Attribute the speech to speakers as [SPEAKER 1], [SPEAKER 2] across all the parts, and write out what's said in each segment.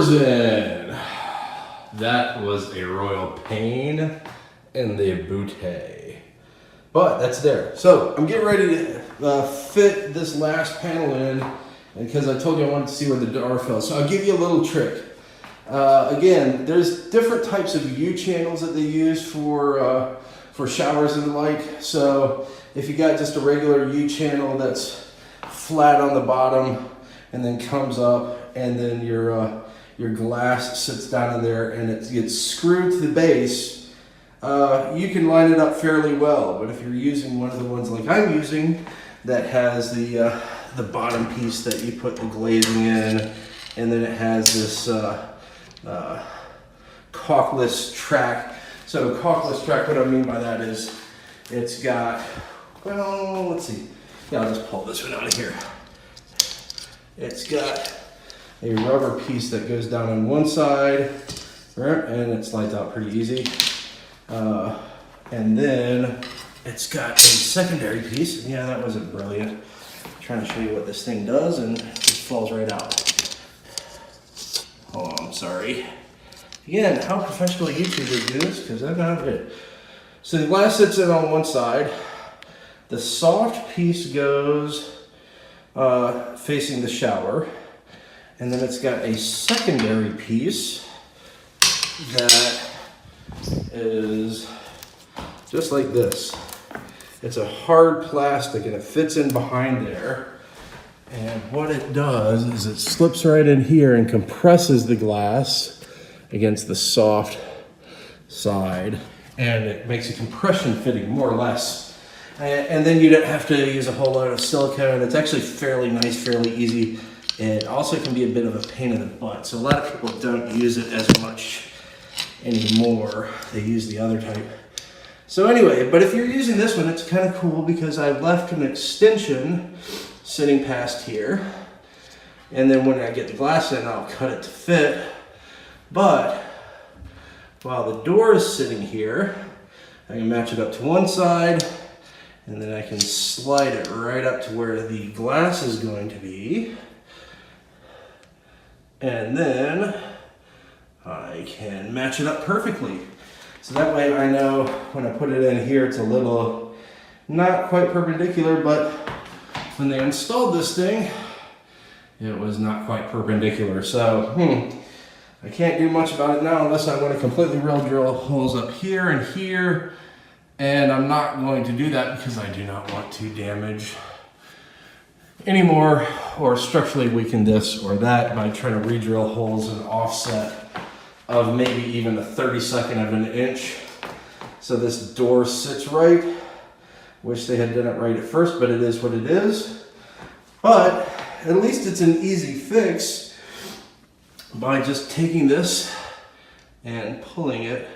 [SPEAKER 1] door's in. That was a royal pain in the booty. But that's there. So I'm getting ready to fit this last panel in because I told you I wanted to see where the door fell. So I'll give you a little trick. Again, there's different types of U-channels that they use for showers and the like. So if you got just a regular U-channel that's flat on the bottom and then comes up, and then your glass sits down in there and it gets screwed to the base, you can line it up fairly well. But if you're using one of the ones like I'm using that has the bottom piece that you put the glazing in, and then it has this caulkless track. So caulkless track, what I mean by that is it's got, well, let's see. Yeah, I'll just pull this one out of here. It's got a rubber piece that goes down on one side, right, and it slides out pretty easy. And then it's got a secondary piece. Yeah, that wasn't brilliant. I'm trying to show you what this thing does, and it just falls right out. Oh, I'm sorry. Again, how professional YouTubers do this, because I'm not good. So the glass sits in on one side. The soft piece goes facing the shower. And then it's got a secondary piece that is just like this. It's a hard plastic and it fits in behind there. And what it does is it slips right in here and compresses the glass against the soft side. And it makes a compression fitting, more or less. And then you don't have to use a whole lot of silicone. It's actually fairly nice, fairly easy. It also can be a bit of a pain in the butt. So a lot of people don't use it as much anymore. They use the other type. So anyway, but if you're using this one, it's kind of cool because I've left an extension sitting past here. And then when I get the glass in, I'll cut it to fit. But while the door is sitting here, I can match it up to one side, and then I can slide it right up to where the glass is going to be. And then I can match it up perfectly. So that way I know when I put it in here, it's a little, not quite perpendicular, but when they installed this thing, it was not quite perpendicular. So, I can't do much about it now unless I want to completely drill holes up here and here. And I'm not going to do that because I do not want to damage anymore or structurally weaken this or that by trying to re-drill holes an offset of maybe even a 32nd of an inch. So this door sits right. Wish they had done it right at first, but it is what it is. But at least it's an easy fix by just taking this and pulling it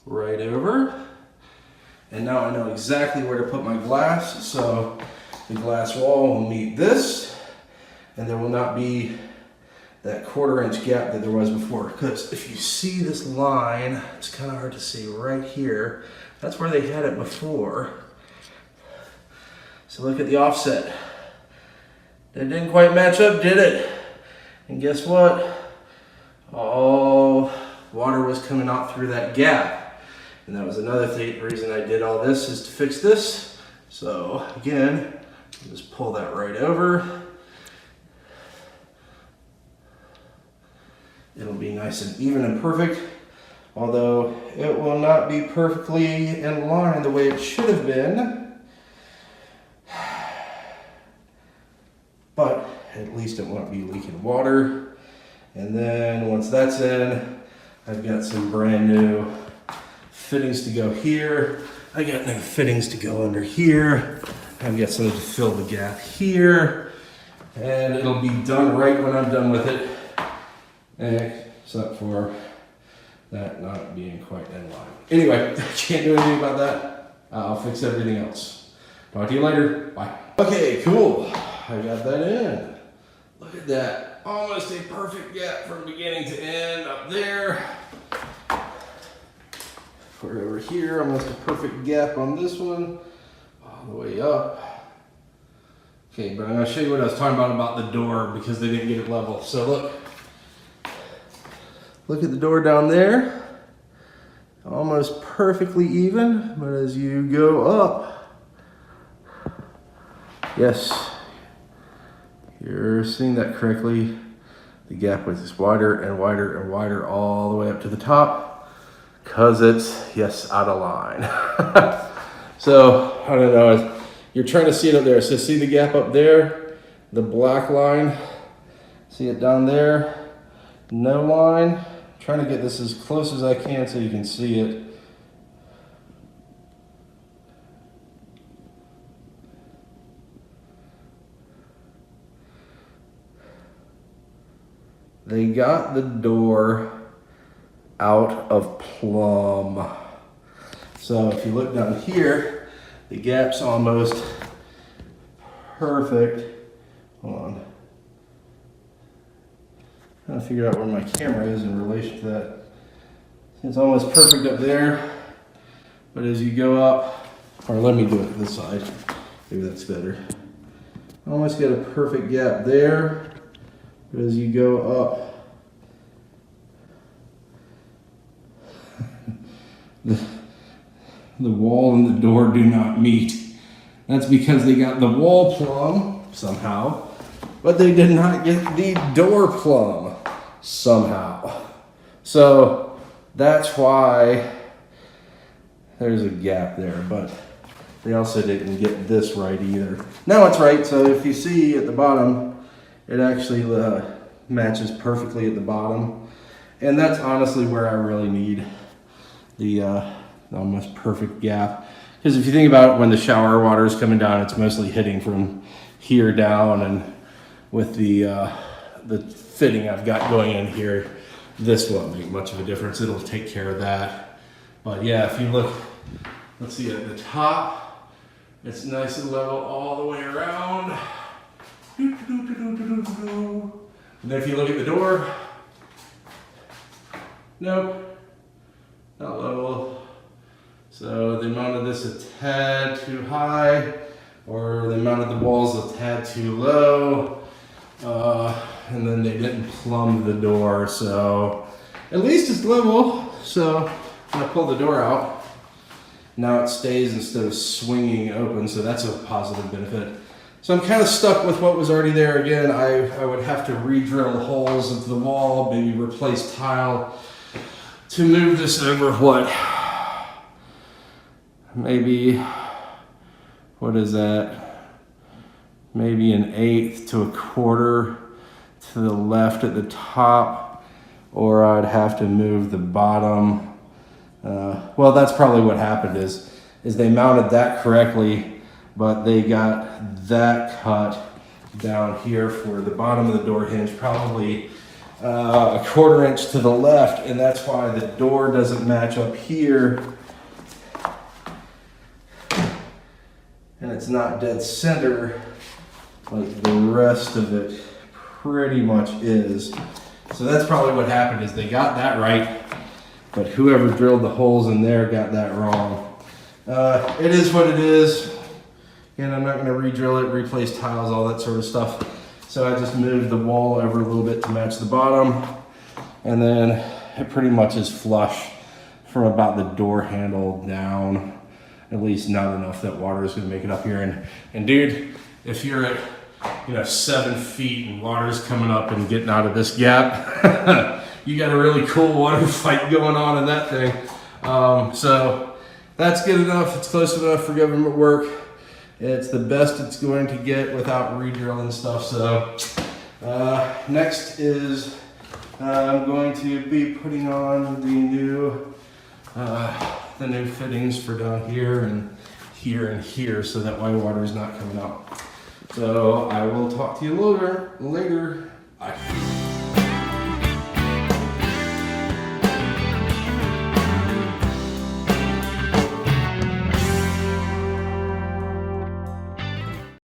[SPEAKER 1] right over. And now I know exactly where to put my glass. So the glass wall will meet this, and there will not be that 1/4 inch gap that there was before. Because if you see this line, it's kind of hard to see right here. That's where they had it before. So look at the offset. That didn't quite match up, did it? And guess what? All water was coming out through that gap. And that was another reason I did all this, is to fix this. So again, just pull that right over. It'll be nice and even and perfect, although it will not be perfectly in line the way it should have been. But at least it won't be leaking water. And then once that's in, I've got some brand new fittings to go here. I got new fittings to go under here. I've got something to fill the gap here. And it'll be done right when I'm done with it. Except for that not being quite in line. Anyway, can't do anything about that. I'll fix everything else. Talk to you later. Bye. Okay, cool. I got that in. Look at that. Almost a perfect gap from beginning to end up there. For over here, almost a perfect gap on this one. All the way up. Okay, but I'm going to show you what I was talking about the door because they didn't get it level. So look, Look at the door down there. Almost perfectly even, but as you go up, yes, you're seeing that correctly. The gap is wider and wider and wider all the way up to the top because it's, yes, out of line. So, I don't know, you're trying to see it up there. So see the gap up there, the black line, see it down there, no line. I'm trying to get this as close as I can so you can see it. They got the door out of Plum. So if you look down here, the gap's almost perfect. Hold on. Trying to figure out where my camera is in relation to that. It's almost perfect up there, but as you go up, or let me do it this side, maybe that's better. Almost get a perfect gap there, but as you go up, the wall and the door do not meet. That's because they got the wall plumb somehow, but they did not get the door plumb somehow. So that's why there's a gap there, but they also didn't get this right either. Now it's right, so if you see at the bottom, it actually matches perfectly at the bottom. And that's honestly where I really need the almost perfect gap. Because if you think about it, when the shower water is coming down, it's mostly hitting from here down, and with the fitting I've got going in here, this won't make much of a difference. It'll take care of that. But yeah, if you look, let's see at the top, it's nice and level all the way around. And then if you look at the door, nope, not level. So they mounted this a tad too high, or they mounted the walls a tad too low, and then they didn't plumb the door. So at least it's level. So when I pull the door out, now it stays instead of swinging open. So that's a positive benefit. So I'm kind of stuck with what was already there. Again, I would have to re-drill holes into the wall, maybe replace tile to move this over what? Maybe, what is that? Maybe an 1/8 to a 1/4 to the left at the top, or I'd have to move the bottom. Well, that's probably what happened is they mounted that correctly, but they got that cut down here for the bottom of the door hinge, probably a 1/4 inch to the left, and that's why the door doesn't match up here. And it's not dead center like the rest of it pretty much is. So that's probably what happened is they got that right, but whoever drilled the holes in there got that wrong. It is what it is. And I'm not going to re-drill it, replace tiles, all that sort of stuff. So I just moved the wall over a little bit to match the bottom. And then it pretty much is flush from about the door handle down. At least not enough that water is going to make it up here. And dude, if you're at 7 feet and water's coming up and getting out of this gap, you got a really cool water fight going on in that thing. So that's good enough. It's close enough for government work. It's the best it's going to get without re-drilling stuff. So next is I'm going to be putting on the new fittings for down here and here, so that my water is not coming out. So I will talk to you later. Bye.